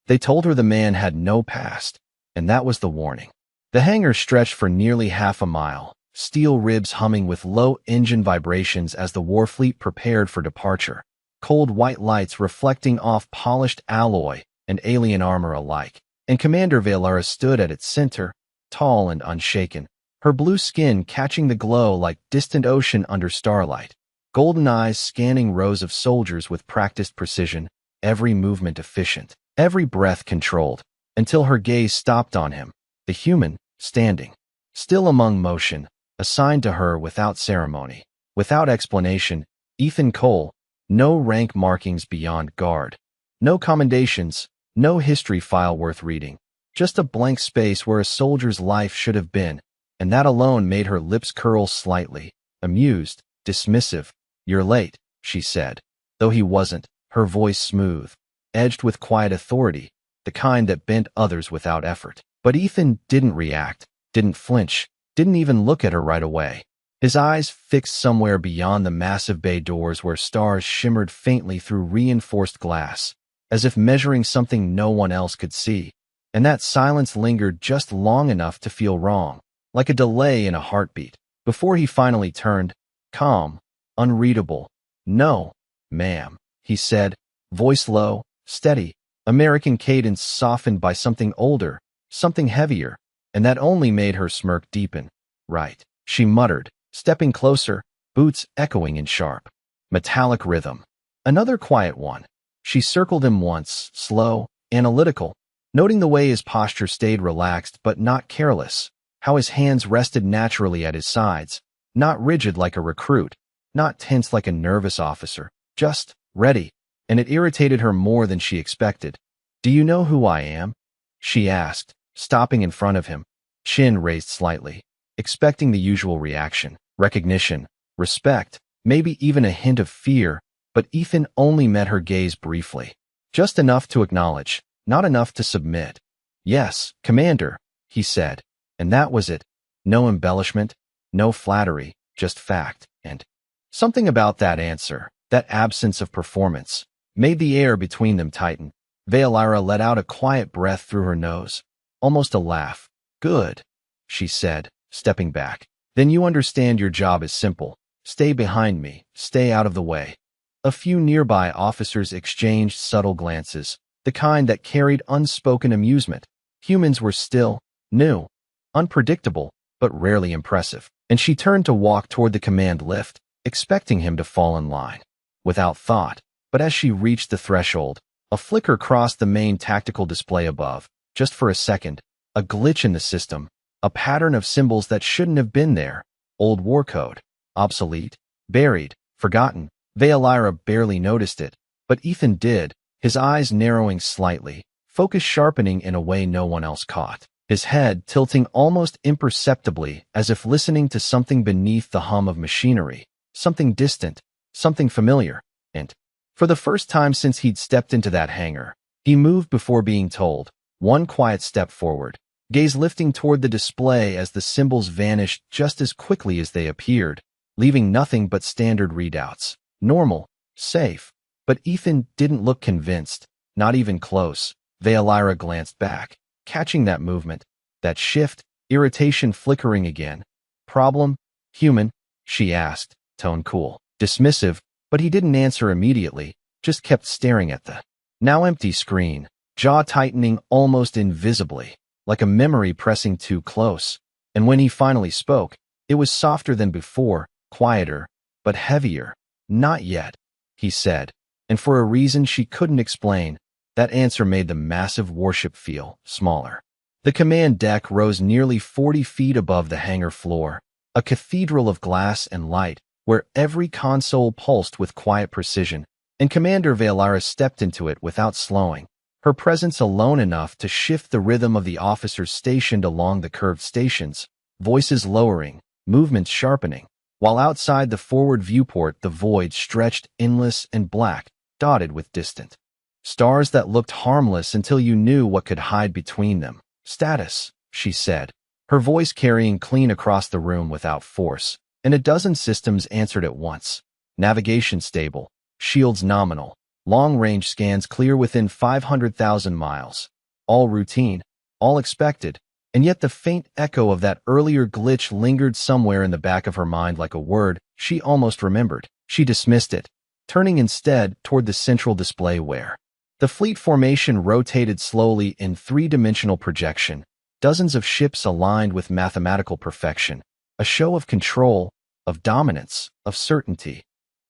They told her the man had no past, and that was the warning. The hangar stretched for nearly half a mile, steel ribs humming with low engine vibrations as the warfleet prepared for departure, cold white lights reflecting off polished alloy and alien armor alike. And Commander Velara stood at its center, tall and unshaken, her blue skin catching the glow like distant ocean under starlight, golden eyes scanning rows of soldiers with practiced precision, every movement efficient, every breath controlled, until her gaze stopped on him, the human, standing, still among motion, assigned to her without ceremony, without explanation, Ethan Cole, no rank markings beyond guard, no commendations, no history file worth reading, just a blank space where a soldier's life should have been, and that alone made her lips curl slightly, amused, dismissive. "You're late," she said, though he wasn't, her voice smooth, edged with quiet authority, the kind that bent others without effort. But Ethan didn't react, didn't flinch, didn't even look at her right away. His eyes fixed somewhere beyond the massive bay doors where stars shimmered faintly through reinforced glass, as if measuring something no one else could see. And that silence lingered just long enough to feel wrong, like a delay in a heartbeat, before he finally turned, calm, unreadable. "No, ma'am," he said, voice low, steady, American cadence softened by something older, something heavier, and that only made her smirk deepen. "Right," she muttered, stepping closer, boots echoing in sharp, metallic rhythm. Another quiet one. She circled him once, slow, analytical, noting the way his posture stayed relaxed but not careless, how his hands rested naturally at his sides, not rigid like a recruit, not tense like a nervous officer, just ready, and it irritated her more than she expected. "Do you know who I am?" she asked, stopping in front of him, chin raised slightly, expecting the usual reaction, recognition, respect, maybe even a hint of fear, but Ethan only met her gaze briefly, just enough to acknowledge, not enough to submit. "Yes, Commander," he said, and that was it. No embellishment, no flattery, just fact, and something about that answer, that absence of performance, made the air between them tighten. Velara let out a quiet breath through her nose, almost a laugh. "Good," she said, stepping back. "Then you understand your job is simple. Stay behind me, stay out of the way." A few nearby officers exchanged subtle glances, the kind that carried unspoken amusement. Humans were still, new, unpredictable, but rarely impressive, and she turned to walk toward the command lift, expecting him to fall in line. Without thought, but as she reached the threshold, a flicker crossed the main tactical display above, just for a second, a glitch in the system, a pattern of symbols that shouldn't have been there, old war code, obsolete, buried, forgotten. Velara barely noticed it, but Ethan did, his eyes narrowing slightly, focus sharpening in a way no one else caught, his head tilting almost imperceptibly as if listening to something beneath the hum of machinery, something distant, something familiar, and, for the first time since he'd stepped into that hangar, he moved before being told, one quiet step forward, gaze lifting toward the display as the symbols vanished just as quickly as they appeared, leaving nothing but standard readouts. Normal, safe, but Ethan didn't look convinced, not even close. Velara glanced back, catching that movement, that shift, irritation flickering again. "Problem? Human?" she asked, tone cool, dismissive, but he didn't answer immediately, just kept staring at the now empty screen, jaw tightening almost invisibly, like a memory pressing too close. And when he finally spoke, it was softer than before, quieter, but heavier. "Not yet," he said, and for a reason she couldn't explain, that answer made the massive warship feel smaller. The command deck rose nearly 40 feet above the hangar floor, a cathedral of glass and light, where every console pulsed with quiet precision, and Commander Velara stepped into it without slowing, her presence alone enough to shift the rhythm of the officers stationed along the curved stations, voices lowering, movements sharpening. While outside the forward viewport the void stretched endless and black, dotted with distant stars that looked harmless until you knew what could hide between them. "Status," she said, her voice carrying clean across the room without force, and a dozen systems answered at once. "Navigation stable, shields nominal, Long-range scans clear within 500,000 miles. All routine, all expected, and yet the faint echo of that earlier glitch lingered somewhere in the back of her mind like a word she almost remembered. She dismissed it, turning instead toward the central display where the fleet formation rotated slowly in three-dimensional projection, dozens of ships aligned with mathematical perfection, a show of control, of dominance, of certainty.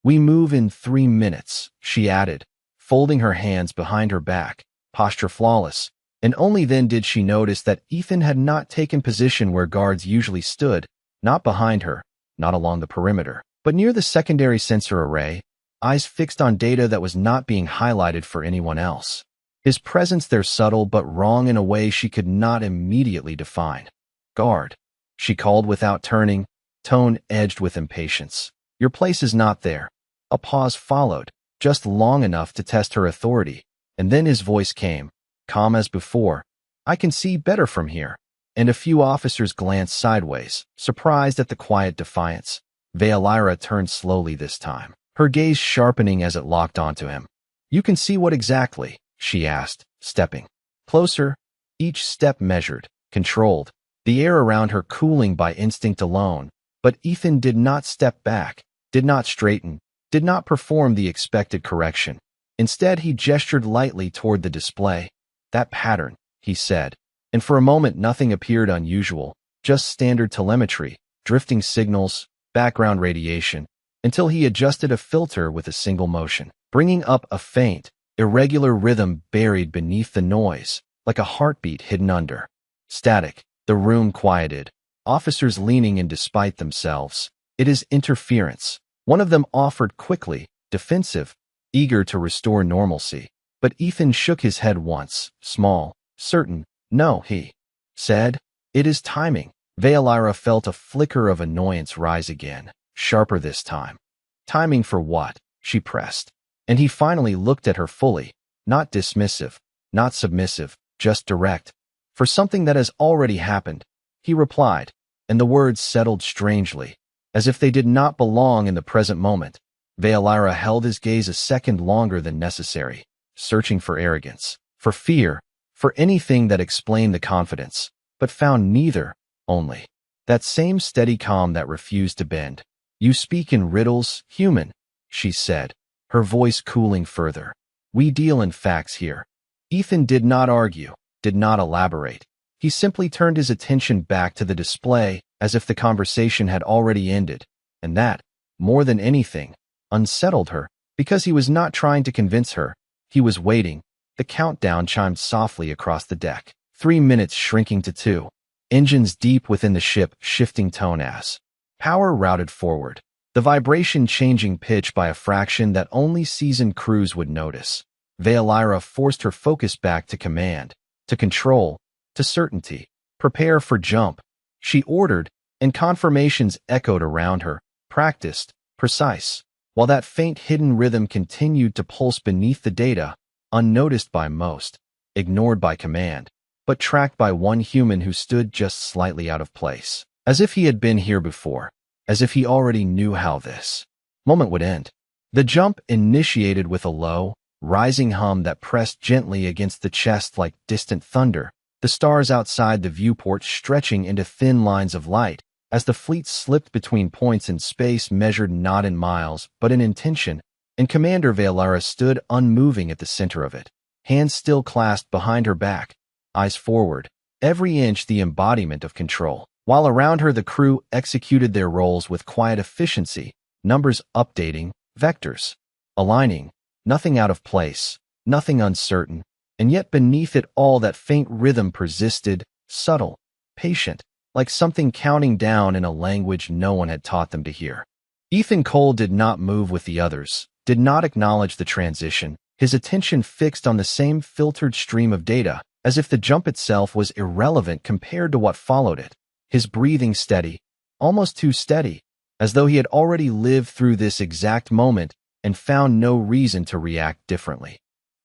"We move in 3 minutes," she added, folding her hands behind her back, posture flawless, and only then did she notice that Ethan had not taken position where guards usually stood, not behind her, not along the perimeter, but near the secondary sensor array, eyes fixed on data that was not being highlighted for anyone else. His presence there subtle but wrong in a way she could not immediately define. "Guard," she called without turning, tone edged with impatience. "Your place is not there." A pause followed, just long enough to test her authority, and then his voice came, calm as before. "I can see better from here." And a few officers glanced sideways, surprised at the quiet defiance. Veolyra turned slowly this time, her gaze sharpening as it locked onto him. "You can see what exactly?" she asked, stepping closer, each step measured, controlled, the air around her cooling by instinct alone. But Ethan did not step back, did not straighten, did not perform the expected correction. Instead, he gestured lightly toward the display. "That pattern," he said, and for a moment nothing appeared unusual, just standard telemetry, drifting signals, background radiation, until he adjusted a filter with a single motion, bringing up a faint, irregular rhythm buried beneath the noise, like a heartbeat hidden under. Static. The room quieted, officers leaning in despite themselves. "It is interference," one of them offered quickly, defensive, eager to restore normalcy. But Ethan shook his head once, small, certain. "No," he said. "It is timing." Veolyra felt a flicker of annoyance rise again, sharper this time. "Timing for what?" she pressed. And he finally looked at her fully, not dismissive, not submissive, just direct. "For something that has already happened," he replied, and the words settled strangely, as if they did not belong in the present moment. Veolyra held his gaze a second longer than necessary, searching for arrogance, for fear, for anything that explained the confidence, but found neither, only that same steady calm that refused to bend. "You speak in riddles, human," she said, her voice cooling further. "We deal in facts here." Ethan did not argue, did not elaborate. He simply turned his attention back to the display as if the conversation had already ended, and that, more than anything, unsettled her, because he was not trying to convince her. He was waiting. The countdown chimed softly across the deck, 3 minutes shrinking to 2. Engines deep within the ship shifting tone as power routed forward, the vibration changing pitch by a fraction that only seasoned crews would notice. Veolyra forced her focus back to command, to control, to certainty. "Prepare for jump," she ordered, and confirmations echoed around her, practiced, precise, while that faint hidden rhythm continued to pulse beneath the data, unnoticed by most, ignored by command, but tracked by one human who stood just slightly out of place, as if he had been here before, as if he already knew how this moment would end. The jump initiated with a low, rising hum that pressed gently against the chest like distant thunder, the stars outside the viewport stretching into thin lines of light, as the fleet slipped between points in space measured not in miles but in intention, and Commander Veolyra stood unmoving at the center of it, hands still clasped behind her back, eyes forward, every inch the embodiment of control, while around her the crew executed their roles with quiet efficiency, numbers updating, vectors aligning, nothing out of place, nothing uncertain, and yet beneath it all that faint rhythm persisted, subtle, patient, like something counting down in a language no one had taught them to hear. Ethan Cole did not move with the others, did not acknowledge the transition, his attention fixed on the same filtered stream of data, as if the jump itself was irrelevant compared to what followed it. His breathing steady, almost too steady, as though he had already lived through this exact moment and found no reason to react differently.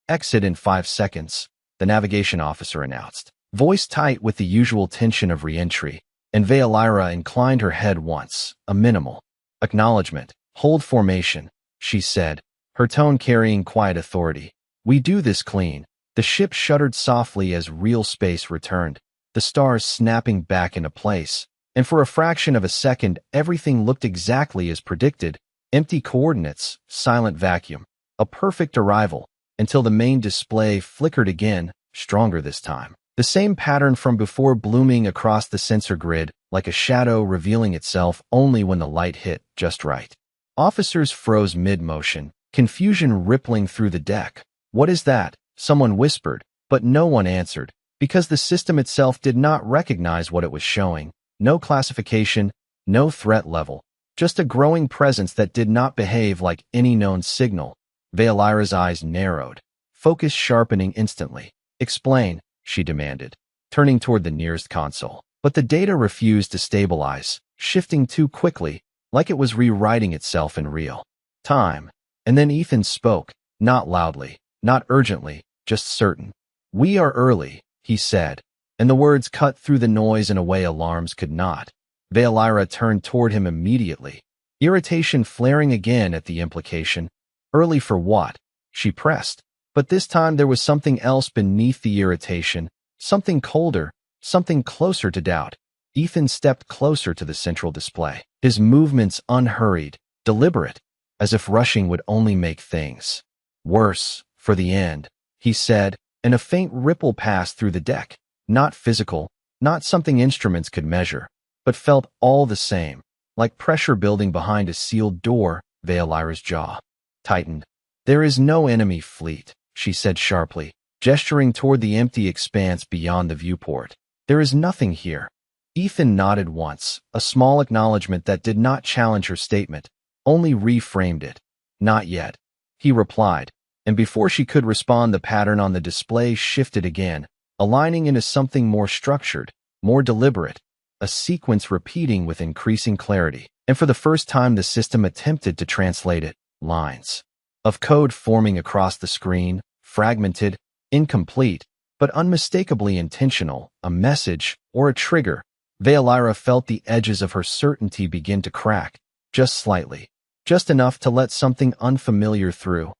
"Exit in 5 seconds, the navigation officer announced, voice tight with the usual tension of re-entry, and Veolyra inclined her head once, a minimal acknowledgement. "Hold formation," she said, her tone carrying quiet authority. "We do this clean." The ship shuddered softly as real space returned, the stars snapping back into place. And for a fraction of a second, everything looked exactly as predicted. Empty coordinates, silent vacuum. A perfect arrival, until the main display flickered again, stronger this time. The same pattern from before blooming across the sensor grid, like a shadow revealing itself only when the light hit just right. Officers froze mid-motion, confusion rippling through the deck. "What is that?" someone whispered, but no one answered, because the system itself did not recognize what it was showing. No classification, no threat level, just a growing presence that did not behave like any known signal. Veolira's eyes narrowed, focus sharpening instantly. "Explain," she demanded, turning toward the nearest console. But the data refused to stabilize, shifting too quickly, like it was rewriting itself in real time. And then Ethan spoke, not loudly, not urgently, just certain. "We are early," he said, and the words cut through the noise in a way alarms could not. Veolira turned toward him immediately, irritation flaring again at the implication. "Early for what?" she pressed. But this time there was something else beneath the irritation, something colder, something closer to doubt. Ethan stepped closer to the central display, his movements unhurried, deliberate, as if rushing would only make things worse for the end. He said, and a faint ripple passed through the deck, not physical, not something instruments could measure, but felt all the same, like pressure building behind a sealed door. Veolira's jaw tightened. "There is no enemy fleet," she said sharply, gesturing toward the empty expanse beyond the viewport. "There is nothing here." Ethan nodded once, a small acknowledgement that did not challenge her statement, only reframed it. "Not yet," he replied, and before she could respond, the pattern on the display shifted again, aligning into something more structured, more deliberate, a sequence repeating with increasing clarity. And for the first time, the system attempted to translate it. Lines of code forming across the screen, fragmented, incomplete, but unmistakably intentional, a message or a trigger. Veolira felt the edges of her certainty begin to crack, just slightly, just enough to let something unfamiliar through.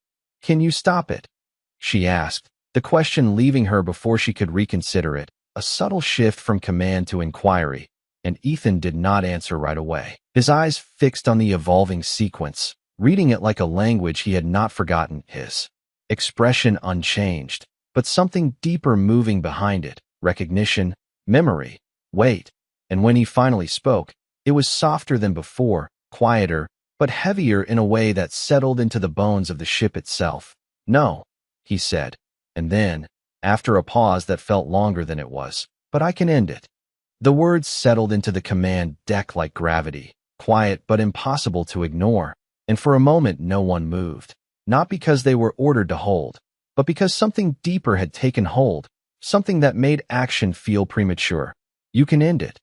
"Can you stop it?" she asked, the question leaving her before she could reconsider it, a subtle shift from command to inquiry, and Ethan did not answer right away, his eyes fixed on the evolving sequence, reading it like a language he had not forgotten, his expression unchanged, but something deeper moving behind it, recognition, memory, weight. And when he finally spoke, it was softer than before, quieter, but heavier in a way that settled into the bones of the ship itself. "No," he said, and then, after a pause that felt longer than it was, "But I can end it." The words settled into the command deck like gravity, quiet but impossible to ignore, and for a moment no one moved, not because they were ordered to hold, but because something deeper had taken hold, something that made action feel premature. "You can end it,"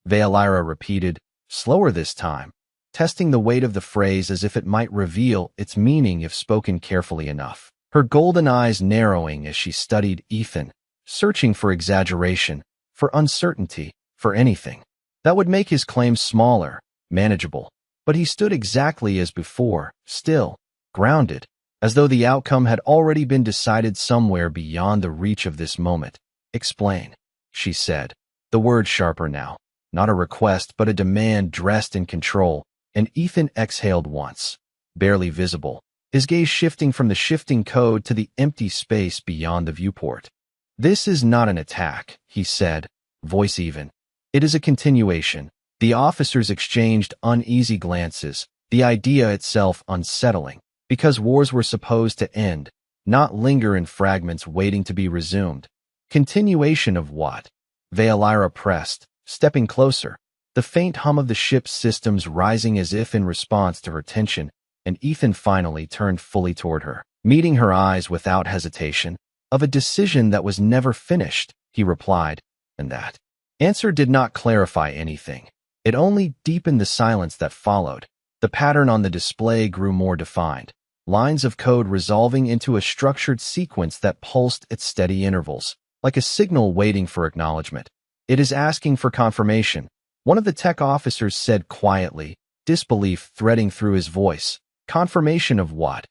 Veolira repeated, slower this time, testing the weight of the phrase as if it might reveal its meaning if spoken carefully enough. Her golden eyes narrowing as she studied Ethan, searching for exaggeration, for uncertainty, for anything that would make his claims smaller, manageable. But he stood exactly as before, still, grounded, as though the outcome had already been decided somewhere beyond the reach of this moment. "Explain," she said, the word sharper now. Not a request, but a demand dressed in control, and Ethan exhaled once, barely visible, his gaze shifting from the shifting code to the empty space beyond the viewport. "This is not an attack," he said, voice even. "It is a continuation." The officers exchanged uneasy glances, the idea itself unsettling, because wars were supposed to end, not linger in fragments waiting to be resumed. Continuation of what? Veolira pressed, stepping closer, the faint hum of the ship's systems rising as if in response to her tension, and Ethan finally turned fully toward her, meeting her eyes without hesitation. "Of a decision that was never finished," he replied, and that answer did not clarify anything. It only deepened the silence that followed. The pattern on the display grew more defined, lines of code resolving into a structured sequence that pulsed at steady intervals, like a signal waiting for acknowledgement. "It is asking for confirmation," one of the tech officers said quietly, disbelief threading through his voice. "Confirmation of what?"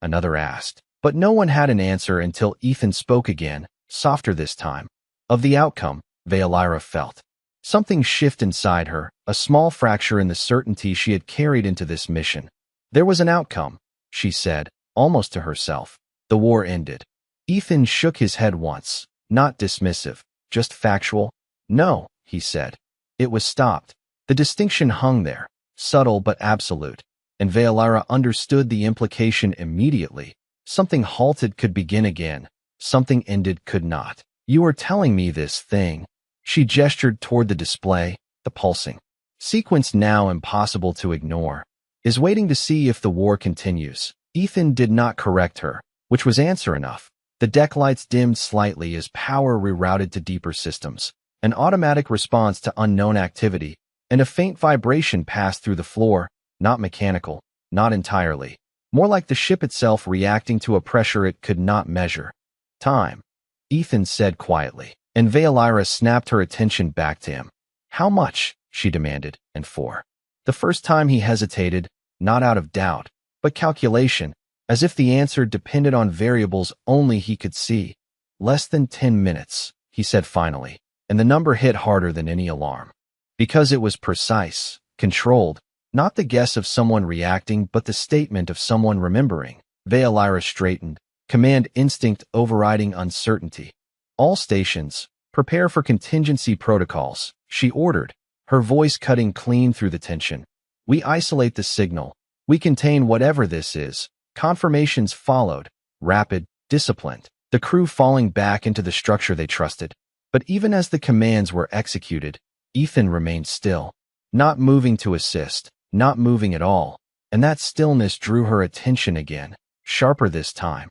another asked. But no one had an answer until Ethan spoke again, softer this time. Of the outcome, Veolyra felt something shift inside her, a small fracture in the certainty she had carried into this mission. There was an outcome, she said, almost to herself. The war ended. Ethan shook his head once, not dismissive, just factual. No, he said. It was stopped. The distinction hung there, subtle but absolute, and Veolyra understood the implication immediately. Something halted could begin again. Something ended could not. You are telling me this thing. She gestured toward the display, the pulsing sequence now impossible to ignore. Is waiting to see if the war continues. Ethan did not correct her, which was answer enough. The deck lights dimmed slightly as power rerouted to deeper systems. An automatic response to unknown activity, and a faint vibration passed through the floor, not mechanical, not entirely. More like the ship itself reacting to a pressure it could not measure. Time, Ethan said quietly, and Veolyra snapped her attention back to him. How much? She demanded, and for the first time he hesitated, not out of doubt, but calculation, as if the answer depended on variables only he could see. Less than 10 minutes, he said finally, and the number hit harder than any alarm. Because it was precise, controlled, not the guess of someone reacting but the statement of someone remembering. Veolyra straightened, command instinct overriding uncertainty. All stations, prepare for contingency protocols, she ordered, her voice cutting clean through the tension. We isolate the signal. We contain whatever this is. Confirmations followed, rapid, disciplined, the crew falling back into the structure they trusted. But even as the commands were executed, Ethan remained still, not moving to assist, not moving at all, and that stillness drew her attention again, sharper this time.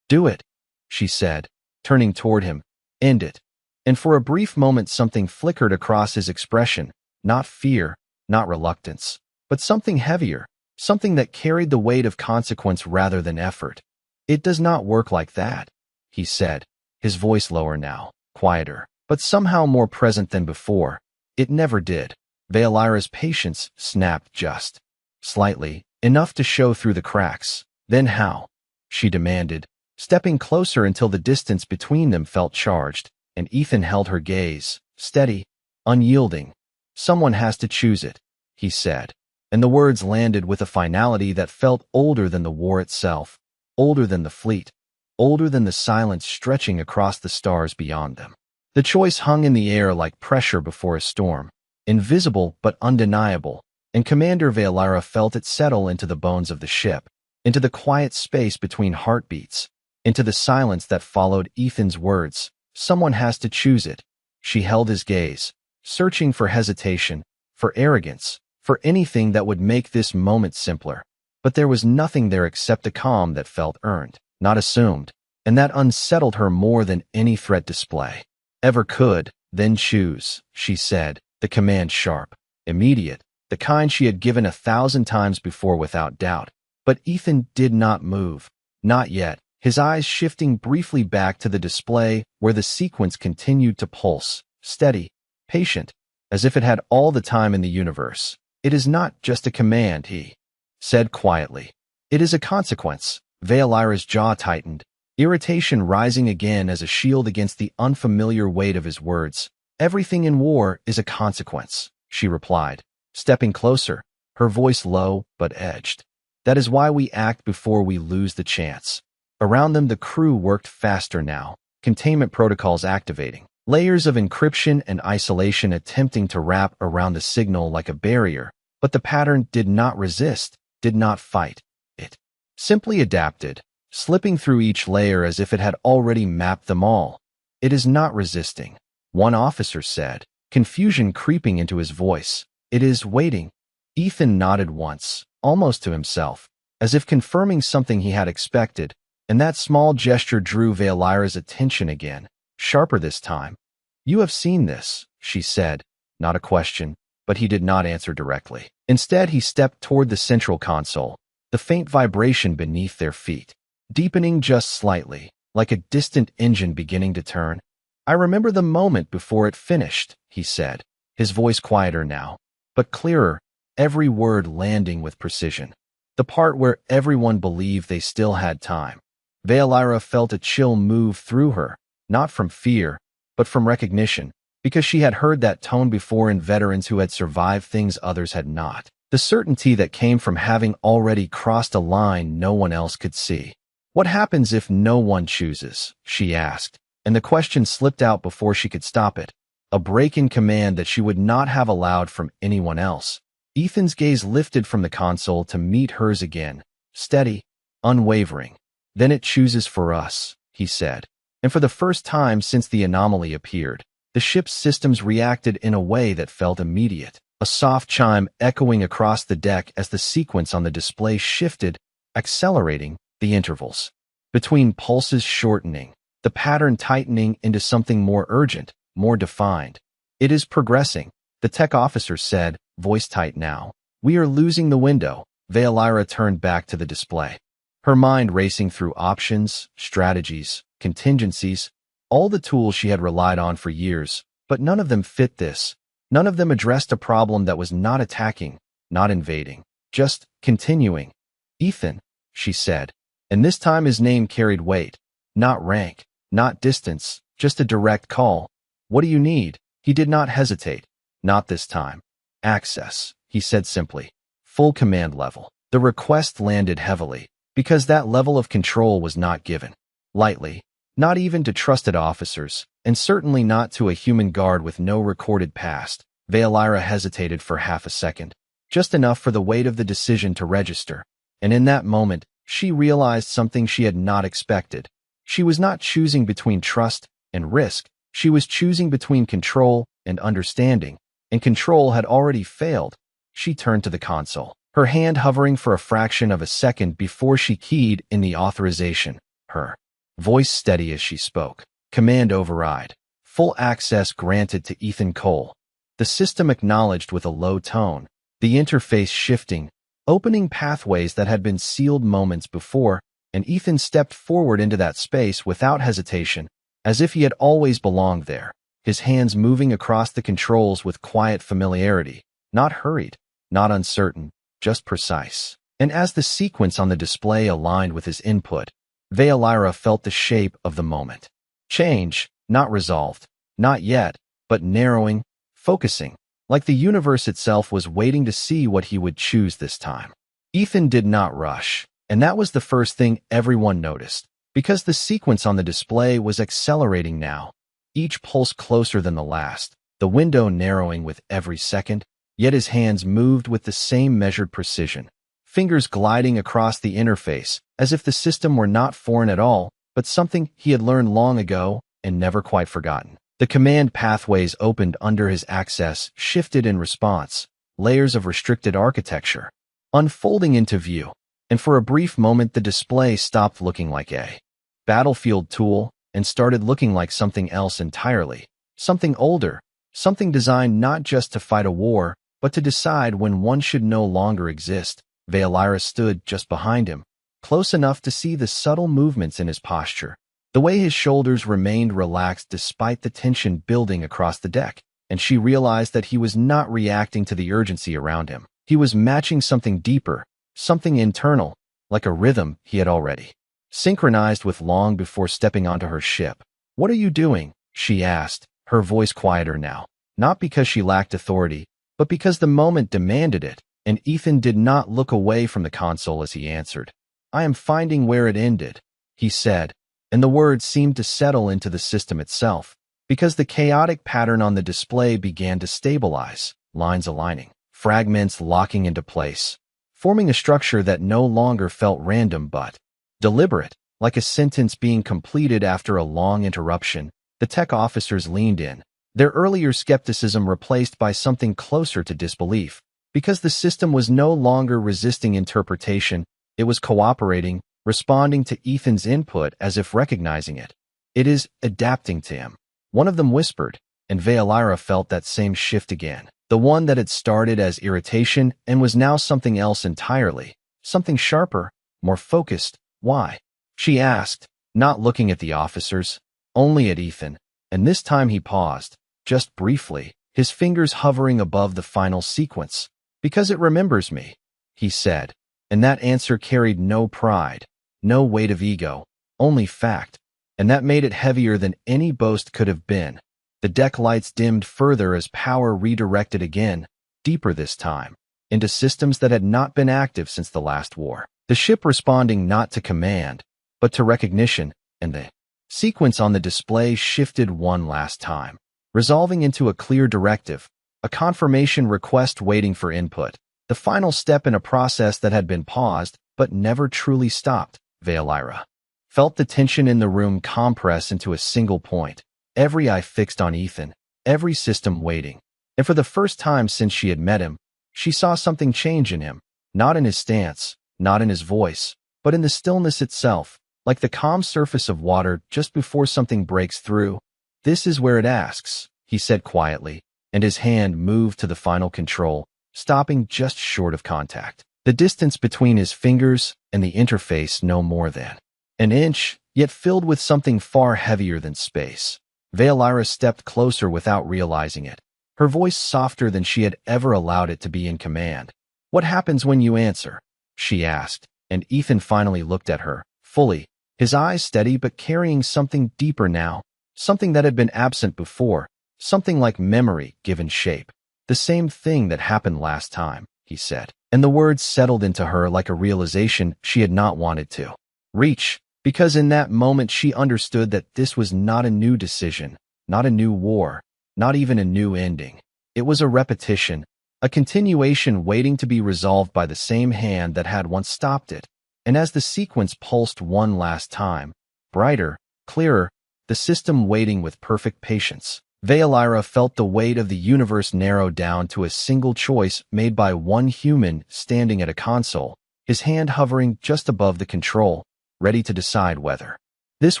Do it, she said, turning toward him. End it. And for a brief moment something flickered across his expression, not fear, not reluctance, but something heavier, something that carried the weight of consequence rather than effort. It does not work like that, he said, his voice lower now, quieter, but somehow more present than before. It never did. Veolyra's patience snapped just slightly, enough to show through the cracks. Then how? She demanded, stepping closer until the distance between them felt charged, and Ethan held her gaze, steady, unyielding. Someone has to choose it, he said, and the words landed with a finality that felt older than the war itself, older than the fleet, older than the silence stretching across the stars beyond them. The choice hung in the air like pressure before a storm, invisible but undeniable, and Commander Veolyra felt it settle into the bones of the ship, into the quiet space between heartbeats, into the silence that followed Ethan's words. Someone has to choose it. She held his gaze, searching for hesitation, for arrogance, for anything that would make this moment simpler. But there was nothing there except a calm that felt earned, not assumed, and that unsettled her more than any threat display ever could. Then choose, she said, the command sharp, immediate, the kind she had given 1,000 times before without doubt. But Ethan did not move, not yet, his eyes shifting briefly back to the display where the sequence continued to pulse, steady, patient, as if it had all the time in the universe. It is not just a command, he said quietly. It is a consequence. Veolyra's jaw tightened, irritation rising again as a shield against the unfamiliar weight of his words. Everything in war is a consequence, she replied, stepping closer, her voice low but edged. That is why we act before we lose the chance. Around them the crew worked faster now, containment protocols activating, layers of encryption and isolation attempting to wrap around the signal like a barrier, but the pattern did not resist, did not fight. It simply adapted, slipping through each layer as if it had already mapped them all. It is not resisting, one officer said, confusion creeping into his voice. It is waiting. Ethan nodded once, almost to himself, as if confirming something he had expected, and that small gesture drew Veolyra's attention again, sharper this time. You have seen this, she said, not a question, but he did not answer directly. Instead, he stepped toward the central console, the faint vibration beneath their feet, deepening just slightly, like a distant engine beginning to turn. I remember the moment before it finished, he said, his voice quieter now, but clearer, every word landing with precision. the part where everyone believed they still had time. Veolyra felt a chill move through her, not from fear, but from recognition, because she had heard that tone before in veterans who had survived things others had not. The certainty that came from having already crossed a line no one else could see. What happens if no one chooses? She asked, and the question slipped out before she could stop it. A break in command that she would not have allowed from anyone else. Ethan's gaze lifted from the console to meet hers again, steady, unwavering. Then it chooses for us, he said. And for the first time since the anomaly appeared, the ship's systems reacted in a way that felt immediate. A soft chime echoing across the deck as the sequence on the display shifted, accelerating the intervals. Between pulses shortening, the pattern tightening into something more urgent, more defined. It is progressing, the tech officer said, voice tight now. We are losing the window. Veolyra turned back to the display. Her mind racing through options, strategies, contingencies, all the tools she had relied on for years, but none of them fit this. None of them addressed a problem that was not attacking, not invading, just continuing. Ethan, she said, and this time his name carried weight, not rank, not distance, just a direct call. What do you need? He did not hesitate. Not this time. Access, he said simply. Full command level. The request landed heavily, because that level of control was not given lightly, not even to trusted officers, and certainly not to a human guard with no recorded past. Veolyra hesitated for half a second, just enough for the weight of the decision to register, and in that moment, she realized something she had not expected. She was not choosing between trust and risk, she was choosing between control and understanding, and control had already failed. She turned to the console, her hand hovering for a fraction of a second before she keyed in the authorization, her voice steady as she spoke. Command override. Full access granted to Ethan Cole. The system acknowledged with a low tone, the interface shifting, opening pathways that had been sealed moments before, and Ethan stepped forward into that space without hesitation, as if he had always belonged there, his hands moving across the controls with quiet familiarity, not hurried, not uncertain, just precise. And as the sequence on the display aligned with his input, Veolyra felt the shape of the moment. Change, not resolved, not yet, but narrowing, focusing, like the universe itself was waiting to see what he would choose this time. Ethan did not rush, and that was the first thing everyone noticed, because the sequence on the display was accelerating now, each pulse closer than the last, the window narrowing with every second, yet his hands moved with the same measured precision, fingers gliding across the interface, as if the system were not foreign at all, but something he had learned long ago and never quite forgotten. The command pathways opened under his access shifted in response, layers of restricted architecture, unfolding into view, and for a brief moment the display stopped looking like a battlefield tool and started looking like something else entirely, something older, something designed not just to fight a war, but to decide when one should no longer exist. Veolyra stood just behind him, close enough to see the subtle movements in his posture, the way his shoulders remained relaxed despite the tension building across the deck, and she realized that he was not reacting to the urgency around him. He was matching something deeper, something internal, like a rhythm he had already synchronized with long before stepping onto her ship. "What are you doing?" she asked, her voice quieter now, not because she lacked authority, but because the moment demanded it, and Ethan did not look away from the console as he answered. "I am finding where it ended," he said, and the words seemed to settle into the system itself, because the chaotic pattern on the display began to stabilize, lines aligning, fragments locking into place, forming a structure that no longer felt random but deliberate, like a sentence being completed after a long interruption. The tech officers leaned in, their earlier skepticism replaced by something closer to disbelief, because the system was no longer resisting interpretation, it was cooperating, responding to Ethan's input as if recognizing it. "It is adapting to him," one of them whispered, and Veolyra felt that same shift again, the one that had started as irritation and was now something else entirely, something sharper, more focused. "Why?" she asked, not looking at the officers, only at Ethan, and this time he paused, just briefly, his fingers hovering above the final sequence. "Because it remembers me," he said, And that answer carried no pride, no weight of ego, only fact. And that made it heavier than any boast could have been. The deck lights dimmed further as power redirected again, deeper this time, into systems that had not been active since the last war. The ship responding not to command, but to recognition, and the sequence on the display shifted one last time, resolving into a clear directive, a confirmation request waiting for input, the final step in a process that had been paused but never truly stopped. Valyra felt the tension in the room compress into a single point, every eye fixed on Ethan, every system waiting. And for the first time since she had met him, she saw something change in him, not in his stance, not in his voice, but in the stillness itself, like the calm surface of water just before something breaks through. "This is where it asks," he said quietly, and his hand moved to the final control, stopping just short of contact. The distance between his fingers and the interface no more than an inch, yet filled with something far heavier than space. Valyra stepped closer without realizing it, her voice softer than she had ever allowed it to be in command. "What happens when you answer?" she asked, and Ethan finally looked at her, fully, his eyes steady but carrying something deeper now, something that had been absent before, something like memory given shape. "The same thing that happened last time," he said, and the words settled into her like a realization she had not wanted to reach, because in that moment she understood that this was not a new decision, not a new war, not even a new ending. It was a repetition, a continuation waiting to be resolved by the same hand that had once stopped it. And as the sequence pulsed one last time, brighter, clearer, the system waiting with perfect patience, Valyra felt the weight of the universe narrow down to a single choice made by one human standing at a console, his hand hovering just above the control, ready to decide whether this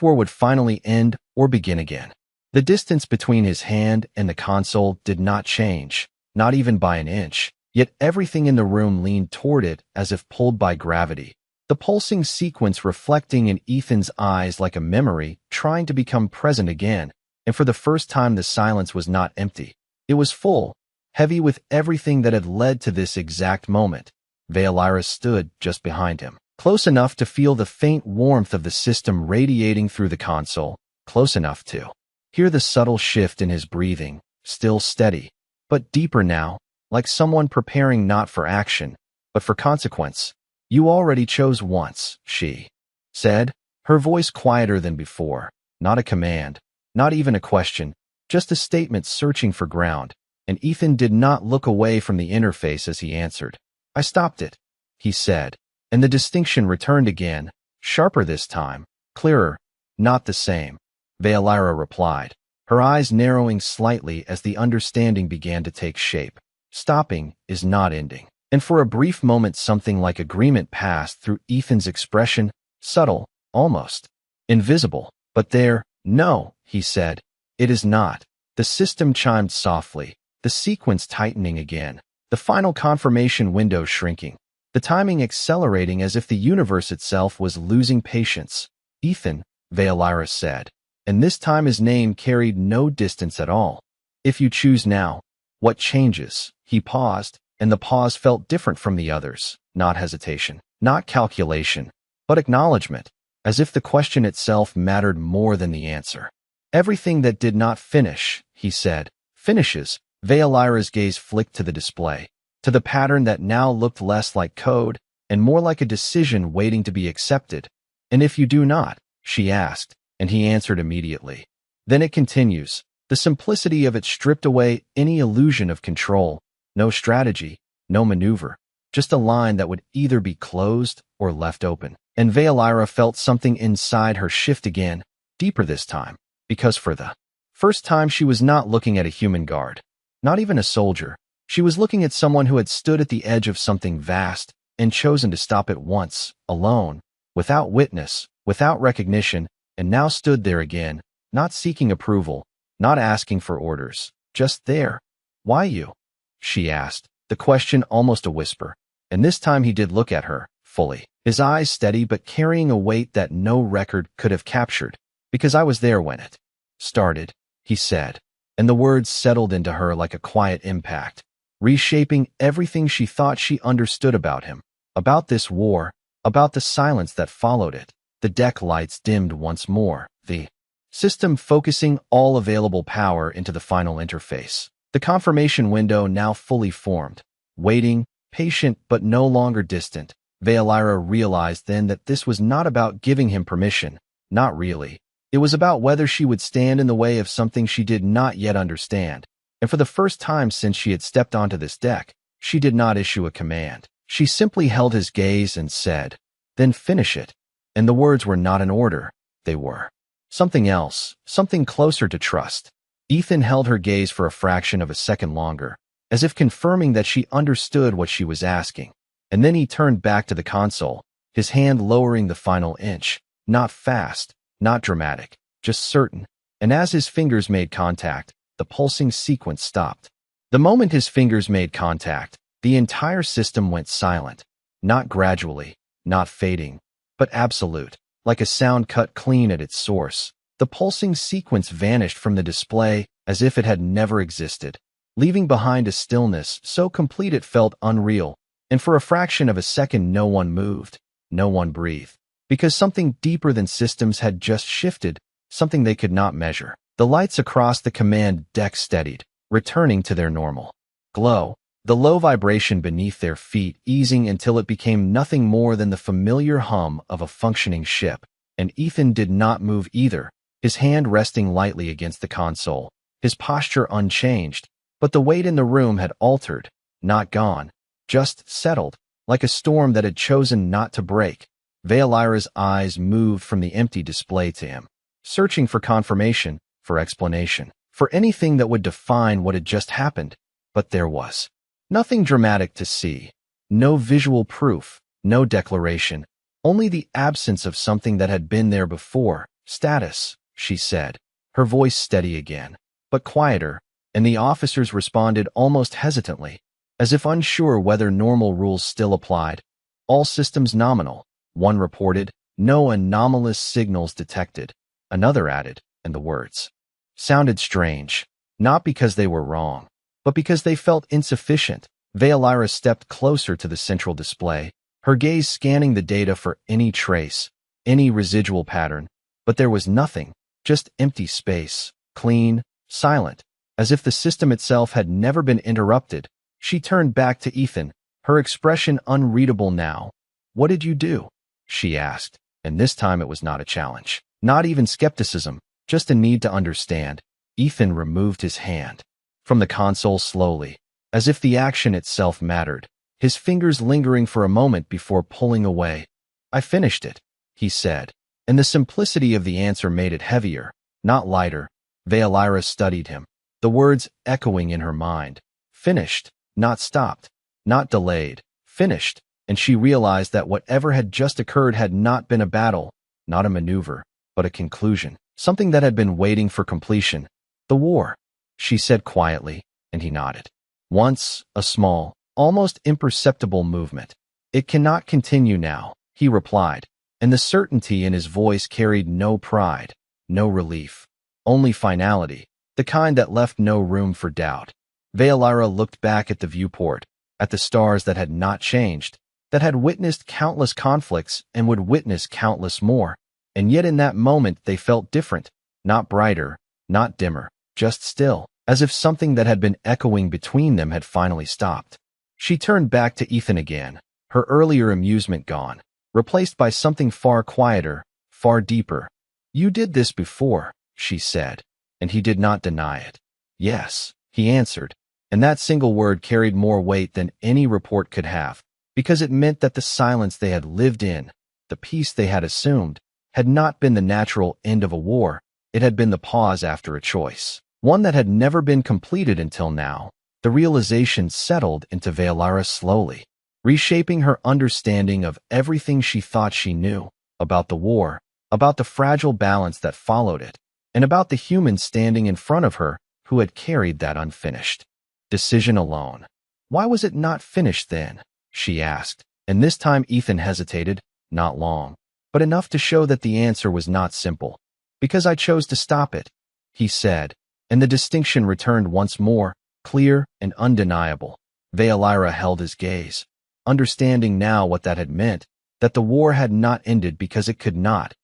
war would finally end or begin again. The distance between his hand and the console did not change, not even by an inch, yet everything in the room leaned toward it as if pulled by gravity. The pulsing sequence reflecting in Ethan's eyes like a memory trying to become present again, and for the first time the silence was not empty. It was full, heavy with everything that had led to this exact moment. Valyra stood just behind him, close enough to feel the faint warmth of the system radiating through the console, close enough to hear the subtle shift in his breathing, still steady, but deeper now, like someone preparing not for action, but for consequence. "You already chose once," she said, her voice quieter than before, not a command, not even a question, just a statement searching for ground, and Ethan did not look away from the interface as he answered. "I stopped it," he said, and the distinction returned again, sharper this time, clearer, "Not the same," Valyra replied, her eyes narrowing slightly as the understanding began to take shape. "Stopping is not ending." And for a brief moment something like agreement passed through Ethan's expression, subtle, almost invisible. "But there, no," he said, "it is not." The system chimed softly, the sequence tightening again, the final confirmation window shrinking, the timing accelerating as if the universe itself was losing patience. "Ethan," Valyra said, and this time his name carried no distance at all. "If you choose now, what changes?" He paused, and the pause felt different from the others, not hesitation, not calculation, but acknowledgement, as if the question itself mattered more than the answer. "Everything that did not finish," he said, "finishes." Valyra's gaze flicked to the display, to the pattern that now looked less like code and more like a decision waiting to be accepted. "And if you do not?" she asked, and he answered immediately. Then it continues. The simplicity of it stripped away any illusion of control, no strategy, no maneuver, just a line that would either be closed or left open. And Valyra felt something inside her shift again, deeper this time, because for the first time she was not looking at a human guard, not even a soldier. She was looking at someone who had stood at the edge of something vast and chosen to stop it once, alone, without witness, without recognition, and now stood there again, not seeking approval, not asking for orders, just there. "Why you?" she asked, the question almost a whisper, and this time he did look at her, fully, his eyes steady but carrying a weight that no record could have captured. "Because I was there when it started," he said, and the words settled into her like a quiet impact, reshaping everything she thought she understood about him. about this war, about the silence that followed it. The deck lights dimmed once more, the system focusing all available power into the final interface. The confirmation window now fully formed. Waiting, patient but no longer distant, Veolyra realized then that this was not about giving him permission. Not really. It was about whether she would stand in the way of something she did not yet understand. And for the first time since she had stepped onto this deck, she did not issue a command. She simply held his gaze and said, "Then finish it." And the words were not an order. They were something else, something closer to trust. Ethan held her gaze for a fraction of a second longer, as if confirming that she understood what she was asking. And then he turned back to the console, his hand lowering the final inch. Not fast, not dramatic, just certain. And as his fingers made contact, the pulsing sequence stopped. The moment his fingers made contact, the entire system went silent. Not gradually, not fading, but absolute. Like a sound cut clean at its source, the pulsing sequence vanished from the display as if it had never existed, leaving behind a stillness so complete it felt unreal. And for a fraction of a second no one moved, no one breathed, because something deeper than systems had just shifted, something they could not measure. The lights across the command deck steadied, returning to their normal glow, the low vibration beneath their feet easing until it became nothing more than the familiar hum of a functioning ship. And Ethan did not move either, his hand resting lightly against the console, his posture unchanged, but the weight in the room had altered, not gone, just settled, like a storm that had chosen not to break. Veolyra's eyes moved from the empty display to him, searching for confirmation, for explanation, for anything that would define what had just happened. But there was nothing dramatic to see, no visual proof, no declaration, only the absence of something that had been there before. "Status," she said, her voice steady again, but quieter, and the officers responded almost hesitantly, as if unsure whether normal rules still applied. "All systems nominal," one reported, "no anomalous signals detected." Another added, and the words sounded strange, not because they were wrong, but because they felt insufficient. Veolyra stepped closer to the central display, her gaze scanning the data for any trace, any residual pattern, but there was nothing, just empty space, clean, silent, as if the system itself had never been interrupted. She turned back to Ethan, her expression unreadable now. "What did you do?" she asked, and this time it was not a challenge, not even skepticism, just a need to understand. Ethan removed his hand from the console slowly, as if the action itself mattered, his fingers lingering for a moment before pulling away. "I finished it," he said, and the simplicity of the answer made it heavier, not lighter. Veolyra studied him, the words echoing in her mind. Finished, not stopped, not delayed, finished, and she realized that whatever had just occurred had not been a battle, not a maneuver, but a conclusion, something that had been waiting for completion. "The war," she said quietly, and he nodded. Once, a small, almost imperceptible movement. "It cannot continue now," he replied, and the certainty in his voice carried no pride, no relief, only finality, the kind that left no room for doubt. Veolyra looked back at the viewport, at the stars that had not changed, that had witnessed countless conflicts and would witness countless more, and yet in that moment they felt different, not brighter, not dimmer, just still, as if something that had been echoing between them had finally stopped. She turned back to Ethan again, her earlier amusement gone, replaced by something far quieter, far deeper. "You did this before," she said, and he did not deny it. "Yes," he answered, and that single word carried more weight than any report could have, because it meant that the silence they had lived in, the peace they had assumed, had not been the natural end of a war. It had been the pause after a choice, one that had never been completed until now. The realization settled into Veolyra slowly, reshaping her understanding of everything she thought she knew, about the war, about the fragile balance that followed it, and about the human standing in front of her who had carried that unfinished decision alone. "Why was it not finished then?" she asked, and this time Ethan hesitated, not long, but enough to show that the answer was not simple. "Because I chose to stop it," he said, and the distinction returned once more, clear and undeniable. Veolyra held his gaze, understanding now what that had meant, that the war had not ended because it could not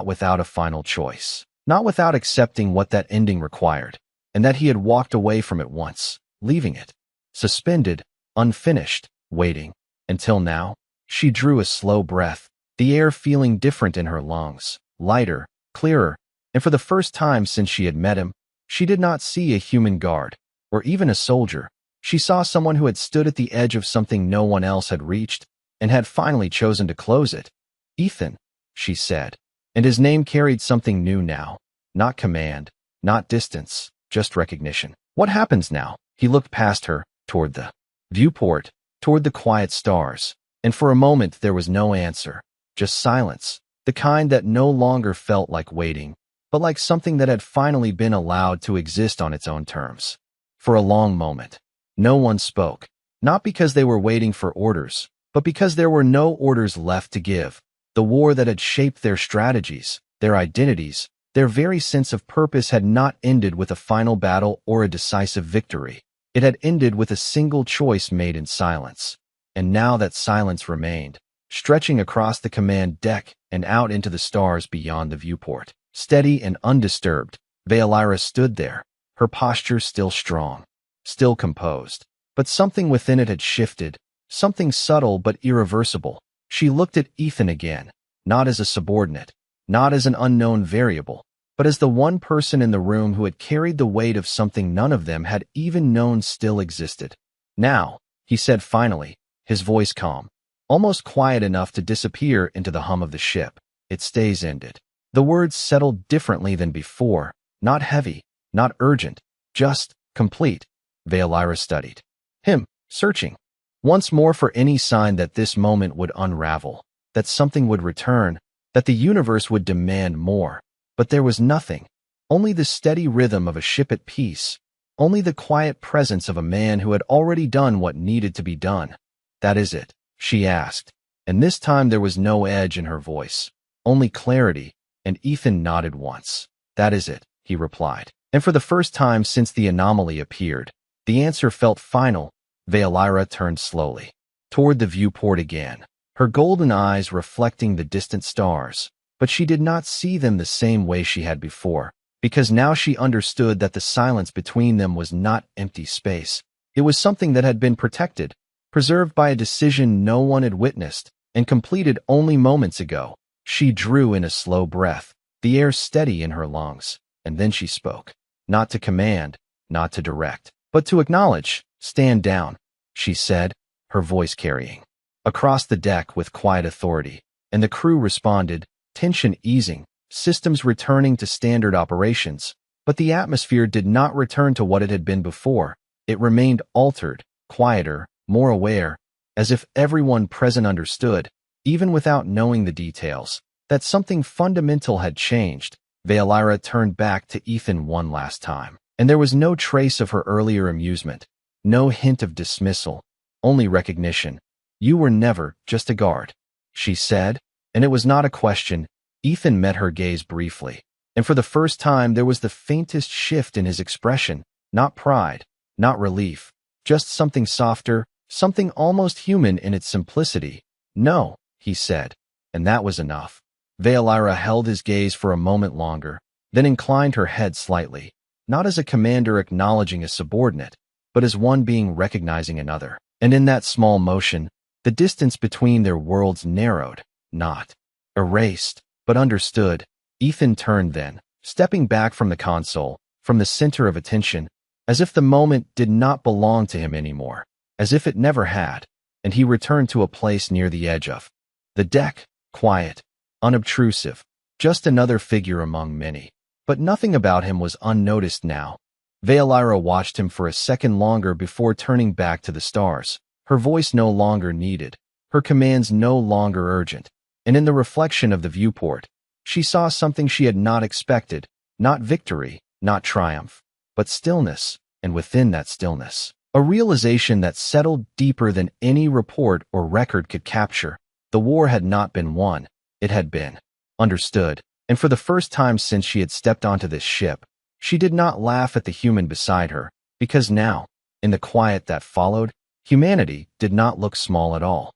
without a final choice, not without accepting what that ending required, and that he had walked away from it once, leaving it suspended, unfinished, waiting. Until now, she drew a slow breath, the air feeling different in her lungs, lighter, clearer, and for the first time since she had met him, she did not see a human guard, or even a soldier. She saw someone who had stood at the edge of something no one else had reached, and had finally chosen to close it. Ethan, she said, and his name carried something new now. Not command, not distance, just recognition. What happens now? He looked past her, toward the viewport, toward the quiet stars, and for a moment there was no answer, just silence, the kind that no longer felt like waiting, but like something that had finally been allowed to exist on its own terms. For a long moment, no one spoke, not because they were waiting for orders, but because there were no orders left to give. The war that had shaped their strategies, their identities, their very sense of purpose had not ended with a final battle or a decisive victory. It had ended with a single choice made in silence. And now that silence remained, stretching across the command deck and out into the stars beyond the viewport. Steady and undisturbed, Veilira stood there, her posture still strong, still composed. But something within it had shifted, something subtle but irreversible. She looked at Ethan again, not as a subordinate, not as an unknown variable, but as the one person in the room who had carried the weight of something none of them had even known still existed. Now, he said finally, his voice calm, almost quiet enough to disappear into the hum of the ship. It stays ended. The words settled differently than before, not heavy, not urgent, just complete. Veilira studied him, searching once more for any sign that this moment would unravel, that something would return, that the universe would demand more. But there was nothing, only the steady rhythm of a ship at peace, only the quiet presence of a man who had already done what needed to be done. That is it, she asked, and this time there was no edge in her voice, only clarity, and Ethan nodded once. That is it, he replied. And for the first time since the anomaly appeared, the answer felt final. Veilira turned slowly toward the viewport again, her golden eyes reflecting the distant stars, but she did not see them the same way she had before, because now she understood that the silence between them was not empty space. It was something that had been protected, preserved by a decision no one had witnessed, and completed only moments ago. She drew in a slow breath, the air steady in her lungs, and then she spoke. Not to command, not to direct, but to acknowledge. Stand down, she said, her voice carrying across the deck with quiet authority, and the crew responded, tension easing, systems returning to standard operations. But the atmosphere did not return to what it had been before. It remained altered, quieter, more aware, as if everyone present understood, even without knowing the details, that something fundamental had changed. Veilira turned back to Ethan one last time, and there was no trace of her earlier amusement, no hint of dismissal, only recognition. You were never just a guard, she said, and it was not a question. Ethan met her gaze briefly, and for the first time there was the faintest shift in his expression, not pride, not relief, just something softer, something almost human in its simplicity. No, he said, and that was enough. Veilira held his gaze for a moment longer, then inclined her head slightly, not as a commander acknowledging a subordinate, but as one being recognizing another. And in that small motion, the distance between their worlds narrowed, not erased, but understood. Ethan turned then, stepping back from the console, from the center of attention, as if the moment did not belong to him anymore, as if it never had, and he returned to a place near the edge of the deck, quiet, unobtrusive, just another figure among many. But nothing about him was unnoticed now. Veilira watched him for a second longer before turning back to the stars, her voice no longer needed, her commands no longer urgent, and in the reflection of the viewport, she saw something she had not expected, not victory, not triumph, but stillness, and within that stillness, a realization that settled deeper than any report or record could capture. The war had not been won, it had been understood, and for the first time since she had stepped onto this ship, she did not laugh at the human beside her, because now, in the quiet that followed, Humanity did not look small at all.